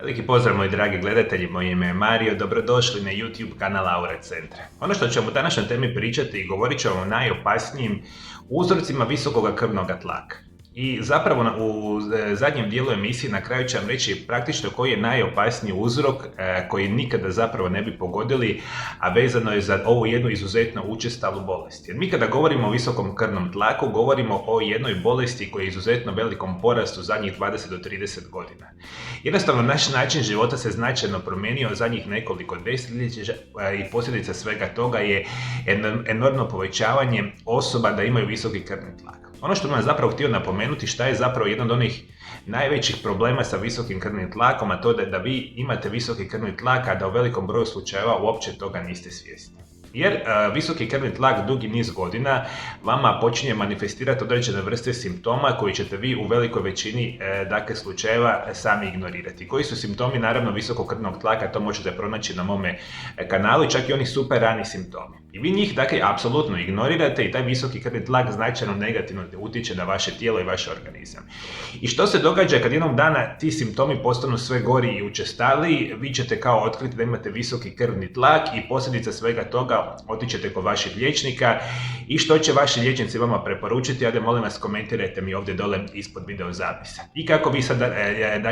Veliki pozdrav moji dragi gledatelji, moje ime je Mario, dobrodošli na YouTube kanal Aure Centra. Ono što ćemo u današnjoj temi pričati i govorit ćemo o najopasnijim uzrocima visokog krvnog tlaka. I zapravo u zadnjem dijelu emisije na kraju ću vam reći praktično koji je najopasniji uzrok koji nikada zapravo ne bi pogodili, a vezano je za ovu jednu izuzetno učestalu bolest. Jer mi kada govorimo o visokom krvnom tlaku, govorimo o jednoj bolesti koja je izuzetno velikom porastu zadnjih 20 do 30 godina. Jednostavno, naš način života se značajno promijenio zadnjih nekoliko desetljeća i posljedica svega toga je enormno povećavanje osoba da imaju visoki krvni tlak. Ono što bih zapravo htio napomenuti šta je zapravo jedan od onih najvećih problema sa visokim krvnim tlakom, a to da vi imate visoki krvni tlak, a da u velikom broju slučajeva uopće toga niste svjesni. Jer visoki krvni tlak dugi niz godina vama počinje manifestirati određene vrste simptoma koji ćete vi u velikoj većini slučajeva sami ignorirati. Koji su simptomi naravno visokog krvnog tlaka, to možete pronaći na mome kanalu, i čak i oni super rani simptomi. I vi njih apsolutno ignorirate i taj visoki krvni tlak značajno negativno utječe na vaše tijelo i vaš organizam. I što se događa kad jednog dana ti simptomi postanu sve gori i učestaliji, vi ćete kao otkriti da imate visoki krvni tlak i posljedica svega toga otićete kod vaših liječnika. I što će vaši liječnici vama preporučiti? Ajde, molim vas, komentirajte mi ovdje dole ispod video zapisa. I kako vi sad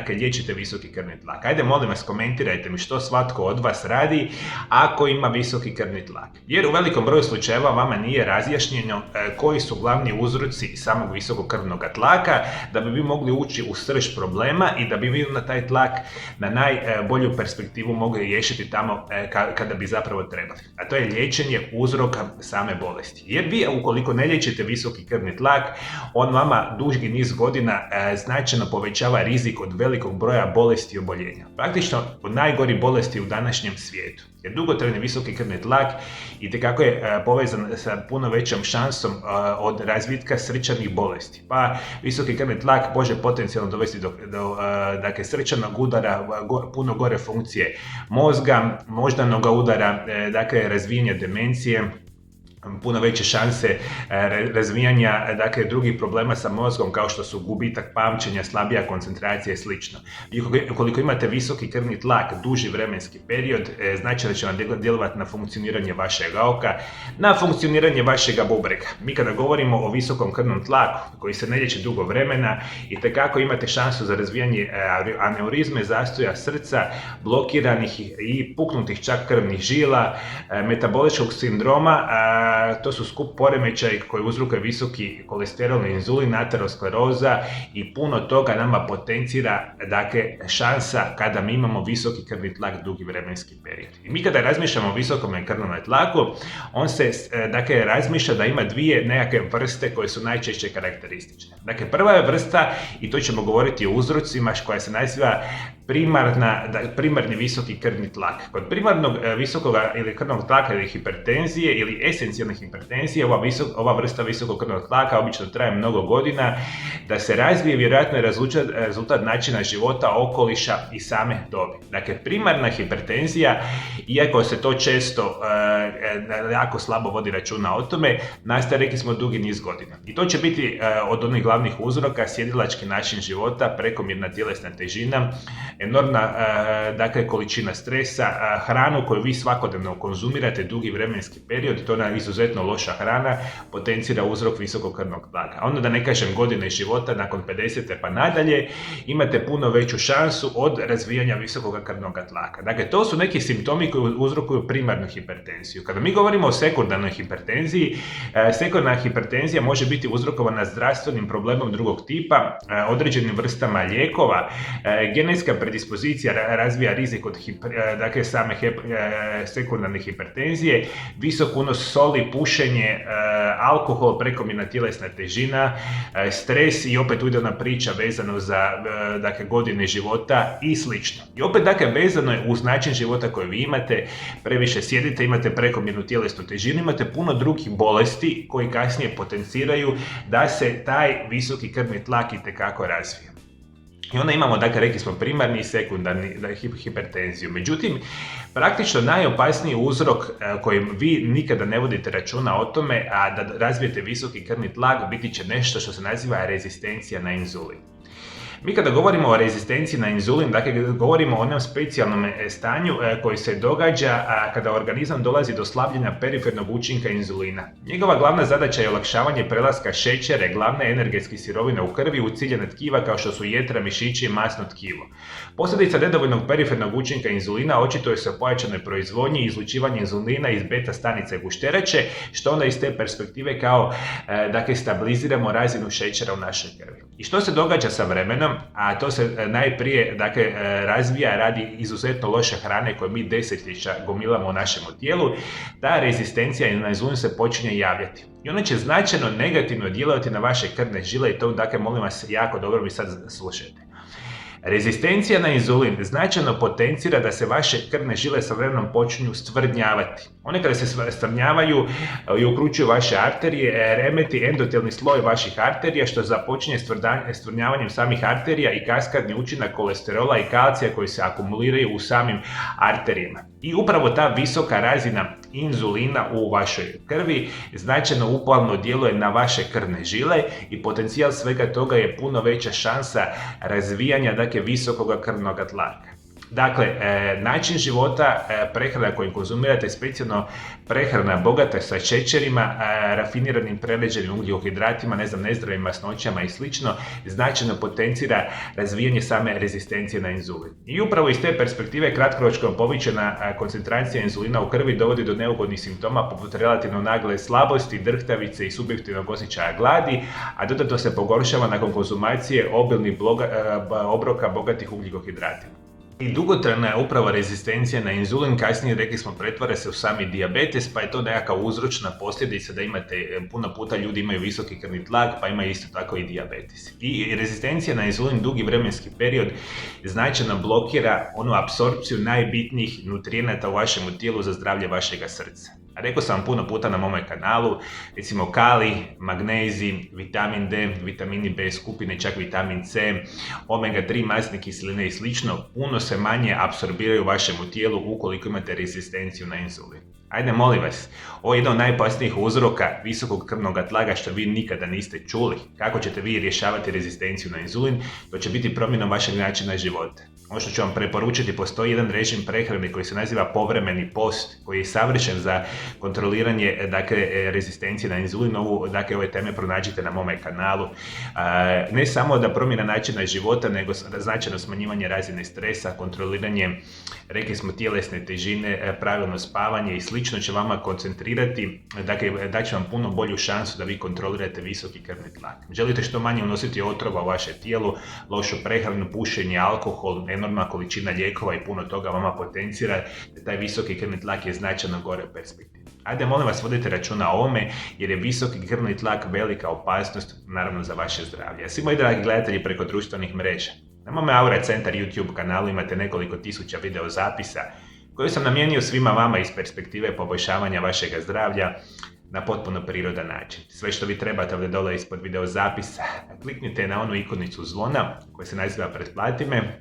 liječite visoki krvni tlak? Ajde, molim vas, komentirajte mi što svatko od vas radi ako ima visoki krvni tlak. Jer u velikom broju slučajeva vama nije razjašnjeno koji su glavni uzroci samog visokog krvnog tlaka, da bi vi mogli ući u srž problema i da bi vi na taj tlak na najbolju perspektivu mogli riješiti tamo kada bi zapravo trebali. A to je liječenje uzroka same bolesti. Jer vi, ukoliko ne liječite visoki krvni tlak, on vama duži niz godina značajno povećava rizik od velikog broja bolesti i oboljenja. Praktično od najgorih bolesti u današnjem svijetu. Jer dugotrajni visoki krvni tlak itekako je povezan sa puno većom šansom od razvitka srčanih bolesti. Pa visoki krvni tlak može potencijalno dovesti do srčanog udara, puno gore funkcije mozga, moždanog udara, razvijenja demencije, puno veće šanse razvijanja drugih problema sa mozgom kao što su gubitak pamćenja, slabija koncentracija i sl. I ukoliko imate visoki krvni tlak duži vremenski period, znači da će vam djelovati na funkcioniranje vašeg oka, na funkcioniranje vašega bubrega. Mi kada govorimo o visokom krvnom tlaku koji se ne liječi dugo vremena, itekako imate šansu za razvijanje aneurizme, zastoja srca, blokiranih i puknutih čak krvnih žila, metaboličkog sindroma. To su skup poremećaji koji uzrokuje visoki kolesterol, inzulin, ateroskleroza i puno toga nama potencira šansa kada mi imamo visoki krvni tlak dugi vremenski period. I mi kada razmišljamo o visokom krvnom tlaku, on se razmišlja da ima dvije nekakve vrste koje su najčešće karakteristične. Prva je vrsta, i to ćemo govoriti o uzrocima, koja se naziva primarni visoki krvni tlak. Kod primarnog visokog ili krvnog tlaka ili hipertenzije ili esencijalne hipertenzije, ova vrsta visokog krvnog tlaka obično traje mnogo godina, da se razvije vjerojatno je rezultat načina života, okoliša i same dobi. Primarna hipertenzija, iako se to često jako slabo vodi računa o tome, nastaje, rekli smo, dugi niz godina. I to će biti od onih glavnih uzroka sjedilački način života, prekomjerna tjelesna težina, enormna količina stresa, hranu koju vi svakodnevno konzumirate dugi vremenski period, to je izuzetno loša hrana, potencira uzrok visokog krvnog tlaka. Onda da ne kažem godine života, nakon 50. pa nadalje, imate puno veću šansu od razvijanja visokog krvnog tlaka. To su neki simptomi koji uzrokuju primarnu hipertenziju. Kada mi govorimo o sekundarnoj hipertenziji, sekundarna hipertenzija može biti uzrokovana zdravstvenim problemom drugog tipa, određenim vrstama lijekova, genetska predispozicija razvija rizik od sekundarne hipertenzije, visok unos soli, pušenje, alkohol, prekomjerna tjelesna težina, stres i opet udjelna priča vezano za godine života i slično. I opet vezano je uz način života koji vi imate, previše sjedite, imate prekomjernu tjelesnu težinu, imate puno drugih bolesti koji kasnije potenciraju da se taj visoki krvni tlak itekako razvije. I onda imamo, rekli smo, primarni i sekundarni hipertenziju. Međutim, praktično najopasniji uzrok kojim vi nikada ne vodite računa o tome, a da razvijete visoki krvni tlak, biti će nešto što se naziva rezistencija na inzulin. Mi kada govorimo o rezistenciji na inzulin, dakle govorimo o onom specijalnom stanju koji se događa kada organizam dolazi do slabljenja perifernog učinka inzulina. Njegova glavna zadaća je olakšavanje prelaska šećera, glavne energetske sirovine u krvi u ciljana tkiva kao što su jetra, mišići i masno tkivo. Posljedica nedovoljnog perifernog učinka inzulina očituje se u pojačanoj proizvodnji i izlučivanju inzulina iz beta stanice gušterače, što onda iz te perspektive kao stabiliziramo razinu šećera u našoj krvi. I što se događa sa vremenom? A to se najprije razvija radi izuzetno loše hrane koje mi desetljeća gomilamo u našem tijelu. Ta rezistencija na inzulin se počinje javljati. I ona će značajno negativno djelovati na vaše krvne žile i to molim vas jako dobro mi sad slušajte. Rezistencija na inzulin značajno potencira da se vaše krvne žile sa vremenom počinju stvrdnjavati. One kada se stvrdnjavaju i ukručuju vaše arterije, remeti endotelni sloj vaših arterija što započinje stvrdnjavanjem samih arterija i kaskadni učinak kolesterola i kalcija koji se akumuliraju u samim arterijama. I upravo ta visoka razina inzulina u vašoj krvi značajno upalno djeluje na vaše krvne žile i potencijal svega toga je puno veća šansa razvijanja visokog krvnog tlaka. Dakle, način života, prehrana koju konzumirate, specijalno prehrana bogata sa šećerima, rafiniranim prerađenim ugljikohidratima, nezdravim masnoćama i slično, značajno potencira razvijanje same rezistencije na inzulin. I upravo iz te perspektive kratkoročno povećana koncentracija inzulina u krvi dovodi do neugodnih simptoma poput relativno nagle slabosti, drhtavice i subjektivnog osjećaja gladi, a dodatno se pogoršava nakon konzumacije obilnih obroka bogatih ugljikohidratima. I dugotrajna je upravo rezistencija na inzulin, kasnije rekli smo pretvara se u sami dijabetes, pa je to nekakva uzročna posljedica da imate, puno puta ljudi imaju visoki krvni tlak, pa imaju isto tako i dijabetes. I rezistencija na inzulin dugi vremenski period značajno blokira onu apsorpciju najbitnijih nutrijenata u vašem tijelu za zdravlje vašega srca. A rekao sam vam puno puta na mome kanalu, recimo kalij, magnezij, vitamin D, vitamini B skupine, čak vitamin C, omega-3 masne kiseline i slično, puno se manje apsorbiraju u vašem tijelu ukoliko imate rezistenciju na inzulin. Ajde, molim vas, ovo je jedan od najopasnijih uzroka visokog krvnog tlaka što vi nikada niste čuli. Kako ćete vi rješavati rezistenciju na inzulin? To će biti promjenom vašeg načina života. Ono što ću vam preporučiti, postoji jedan režim prehrane koji se naziva povremeni post, koji je savršen za kontroliranje rezistencije na inzulin. Ove teme pronađite na mome kanalu. Ne samo da promjena načina života, nego značajno smanjivanje razine stresa, kontroliranje, rekli smo, tjelesne težine, pravilno spavanje i slično će vama koncentrirati, daće vam puno bolju šansu da vi kontrolirate visoki krvni tlak. Želite što manje unositi otrova u vaše tijelo, lošu prehranu, pušenje, alkohol, enormna količina lijekova i puno toga vama potencira da taj visoki krvni tlak je značajno gore u perspektivi. Ajde, molim vas, vodite računa o ovome jer je visoki krvni tlak velika opasnost, naravno, za vaše zdravlje. A svi moji dragi gledatelji preko društvenih mreža, na mome Aura Centar YouTube kanalu imate nekoliko tisuća video zapisa koje sam namijenio svima vama iz perspektive poboljšavanja vašega zdravlja na potpuno prirodan način. Sve što vi trebate ovdje dole ispod video zapisa, kliknite na onu ikonicu zvona koja se naziva Pretplati me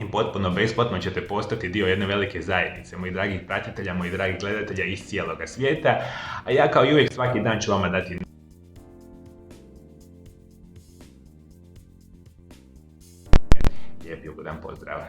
i potpuno besplatno ćete postati dio jedne velike zajednice, mojih dragih pratitelja, mojih dragih gledatelja iz cijeloga svijeta, a ja kao i uvijek svaki dan ću vama dati lijep i ugodan pozdrav.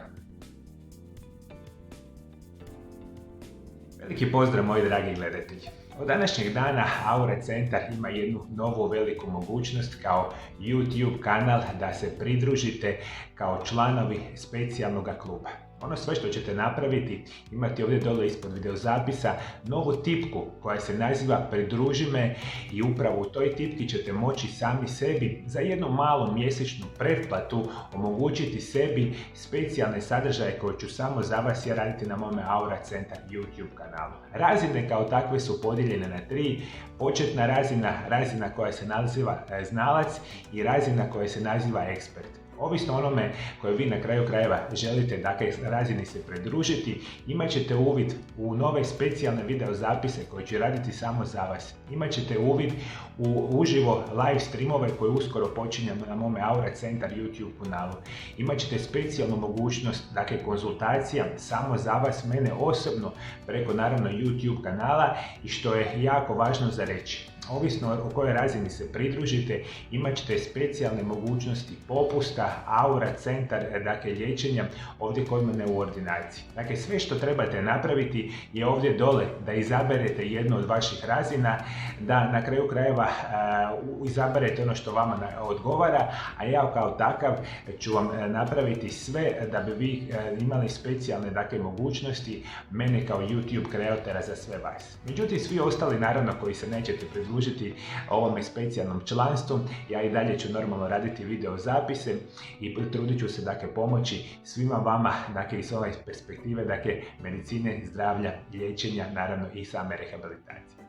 Veliki pozdrav, moji dragi gledatelji. Od današnjeg dana Aura Centar ima jednu novu veliku mogućnost kao YouTube kanal da se pridružite kao članovi specijalnog kluba. Ono sve što ćete napraviti, imati ovdje dole ispod videozapisa novu tipku koja se naziva Pridruži me i upravo u toj tipki ćete moći sami sebi za jednu malu mjesečnu pretplatu omogućiti sebi specijalne sadržaje koje ću samo za vas ja raditi na mome Aura Centar YouTube kanalu. Razine kao takve su podijeljene na 3. Početna razina koja se naziva znalac i razina koja se naziva ekspert. Ovisno onome koje vi na kraju krajeva želite razini se pridružiti, imat ćete uvid u nove specijalne video zapise koje ću raditi samo za vas. Imat ćete uvid u uživo live streamove koje uskoro počinjemo na mome Aura Centar YouTube kanalu. Imat ćete specijalnu mogućnost, konzultacija samo za vas, mene osobno, preko naravno YouTube kanala i što je jako važno za reći. Ovisno o kojoj razini se pridružite, imat ćete specijalne mogućnosti popusta, Aura centar, dakle liječenja ovdje kod mene u ordinaciji. Dakle, sve što trebate napraviti je ovdje dole da izaberete jednu od vaših razina, da na kraju krajeva izaberete ono što vama odgovara, a ja kao takav ću vam napraviti sve da bi vi imali specijalne, dakle, mogućnosti mene kao YouTube kreatora za sve vas. Međutim, svi ostali, naravno, koji se nećete pridružiti ovome specijalnom članstvu, ja i dalje ću normalno raditi video zapise i trudit ću se, dakle, pomoći svima vama, dakle, iz ove perspektive, dakle, medicine, zdravlja, liječenja, naravno i same rehabilitacije.